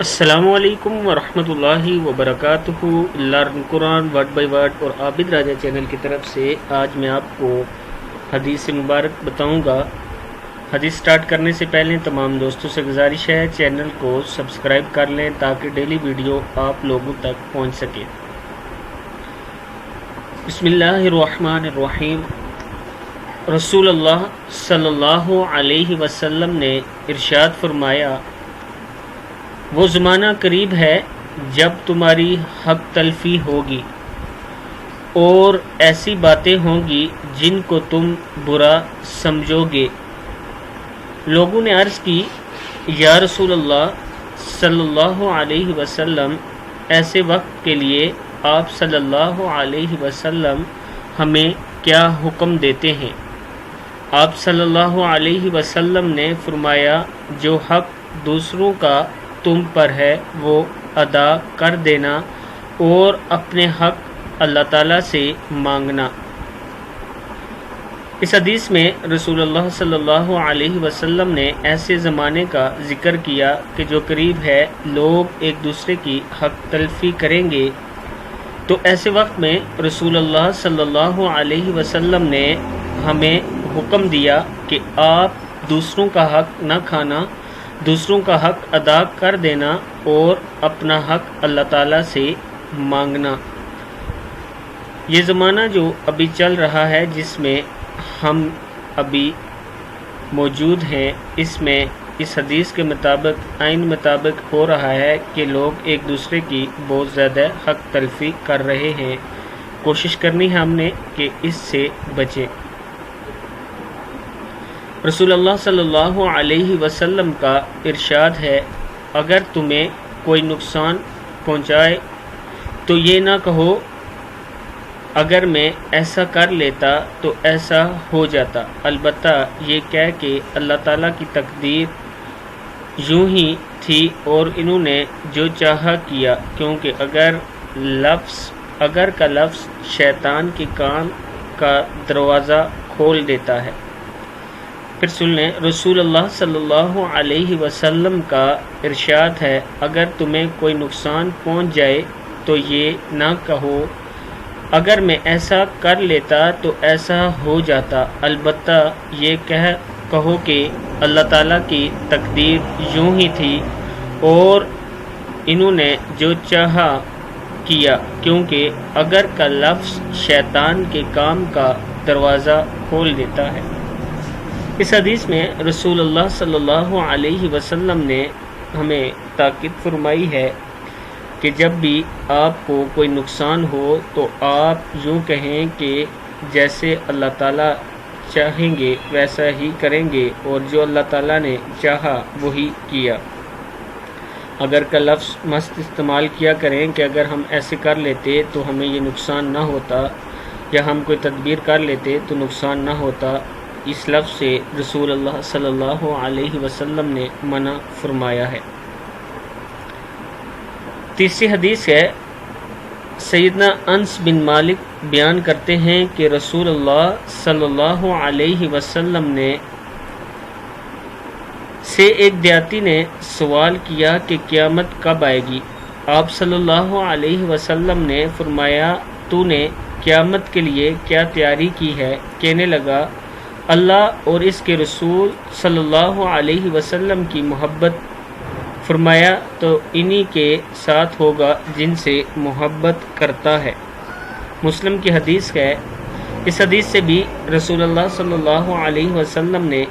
السلام علیکم ورحمۃ اللہ وبرکاتہ۔ Learn Quran word by word اور عابد راجہ چینل کی طرف سے آج میں آپ کو حدیث مبارک بتاؤں گا۔ حدیث سٹارٹ کرنے سے پہلے تمام دوستوں سے گزارش ہے چینل کو سبسکرائب کر لیں تاکہ ڈیلی ویڈیو آپ لوگوں تک پہنچ سکے۔ بسم اللہ الرحمن الرحیم۔ رسول اللہ صلی اللہ علیہ وسلم نے ارشاد فرمایا، وہ زمانہ قریب ہے جب تمہاری حق تلفی ہوگی اور ایسی باتیں ہوں گی جن کو تم برا سمجھو گے۔ لوگوں نے عرض کی، یا رسول اللہ صلی اللہ علیہ وسلم، ایسے وقت کے لیے آپ صلی اللہ علیہ وسلم ہمیں کیا حکم دیتے ہیں؟ آپ صلی اللہ علیہ وسلم نے فرمایا، جو حق دوسروں کا تم پر ہے وہ ادا کر دینا اور اپنے حق اللہ تعالیٰ سے مانگنا۔ اس حدیث میں رسول اللہ صلی اللہ علیہ وسلم نے ایسے زمانے کا ذکر کیا کہ جو قریب ہے، لوگ ایک دوسرے کی حق تلفی کریں گے۔ تو ایسے وقت میں رسول اللہ صلی اللہ علیہ وسلم نے ہمیں حکم دیا کہ آپ دوسروں کا حق نہ کھانا، دوسروں کا حق ادا کر دینا اور اپنا حق اللہ تعالیٰ سے مانگنا۔ یہ زمانہ جو ابھی چل رہا ہے، جس میں ہم ابھی موجود ہیں، اس میں اس حدیث کے مطابق عین مطابق ہو رہا ہے کہ لوگ ایک دوسرے کی بہت زیادہ حق تلفی کر رہے ہیں۔ کوشش کرنی ہے ہم نے کہ اس سے بچیں۔ رسول اللہ صلی اللہ علیہ وسلم کا ارشاد ہے، اگر تمہیں کوئی نقصان پہنچائے تو یہ نہ کہو، اگر میں ایسا کر لیتا تو ایسا ہو جاتا، البتہ یہ کہہ کہ اللہ تعالیٰ کی تقدیر یوں ہی تھی اور انہوں نے جو چاہا کیا، کیونکہ اگر کا لفظ شیطان کے کام کا دروازہ کھول دیتا ہے۔ پھر سن لیں، رسول اللہ صلی اللہ علیہ وسلم کا ارشاد ہے، اگر تمہیں کوئی نقصان پہنچ جائے تو یہ نہ کہو، اگر میں ایسا کر لیتا تو ایسا ہو جاتا، البتہ یہ کہو کہ اللہ تعالیٰ کی تقدیر یوں ہی تھی اور انہوں نے جو چاہا کیا، کیونکہ اگر کا لفظ شیطان کے کام کا دروازہ کھول دیتا ہے۔ اس حدیث میں رسول اللہ صلی اللہ علیہ وسلم نے ہمیں تاکید فرمائی ہے کہ جب بھی آپ کو کوئی نقصان ہو تو آپ یوں کہیں کہ جیسے اللہ تعالیٰ چاہیں گے ویسا ہی کریں گے، اور جو اللہ تعالیٰ نے چاہا وہی کیا۔ اگر کا لفظ مست استعمال کیا کریں کہ اگر ہم ایسے کر لیتے تو ہمیں یہ نقصان نہ ہوتا، یا ہم کوئی تدبیر کر لیتے تو نقصان نہ ہوتا، اس لفظ سے رسول اللہ صلی اللہ علیہ وسلم نے منع فرمایا ہے۔ تیسری حدیث ہے، سیدنا انس بن مالک بیان کرتے ہیں کہ رسول اللہ صلی اللہ علیہ وسلم سے ایک دیہاتی نے سوال کیا کہ قیامت کب آئے گی؟ آپ صلی اللہ علیہ وسلم نے فرمایا، تو نے قیامت کے لیے کیا تیاری کی ہے؟ کہنے لگا، اللہ اور اس کے رسول صلی اللہ علیہ وسلم کی محبت۔ فرمایا، تو انہی کے ساتھ ہوگا جن سے محبت کرتا ہے۔ مسلم کی حدیث ہے۔ اس حدیث سے بھی رسول اللہ صلی اللہ علیہ وسلم نے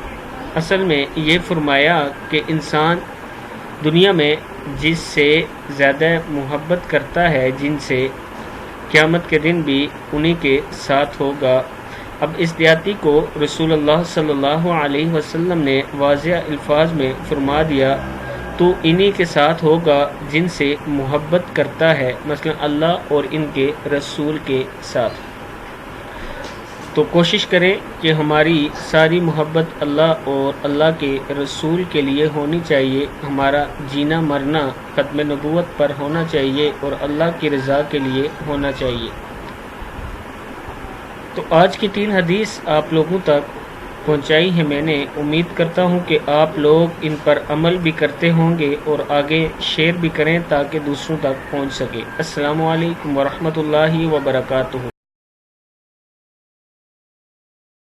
اصل میں یہ فرمایا کہ انسان دنیا میں جس سے زیادہ محبت کرتا ہے، جن سے قیامت کے دن بھی انہی کے ساتھ ہوگا۔ اب اس دیہاتی کو رسول اللہ صلی اللہ علیہ وسلم نے واضح الفاظ میں فرما دیا، تو انہی کے ساتھ ہوگا جن سے محبت کرتا ہے، مثلا اللہ اور ان کے رسول کے ساتھ۔ تو کوشش کریں کہ ہماری ساری محبت اللہ اور اللہ کے رسول کے لیے ہونی چاہیے، ہمارا جینا مرنا ختم نبوت پر ہونا چاہیے اور اللہ کی رضا کے لیے ہونا چاہیے۔ تو آج کی 3 حدیث آپ لوگوں تک پہنچائی ہیں میں نے، امید کرتا ہوں کہ آپ لوگ ان پر عمل بھی کرتے ہوں گے اور آگے شیئر بھی کریں تاکہ دوسروں تک پہنچ سکے۔ السلام علیکم ورحمۃ اللہ وبرکاتہ۔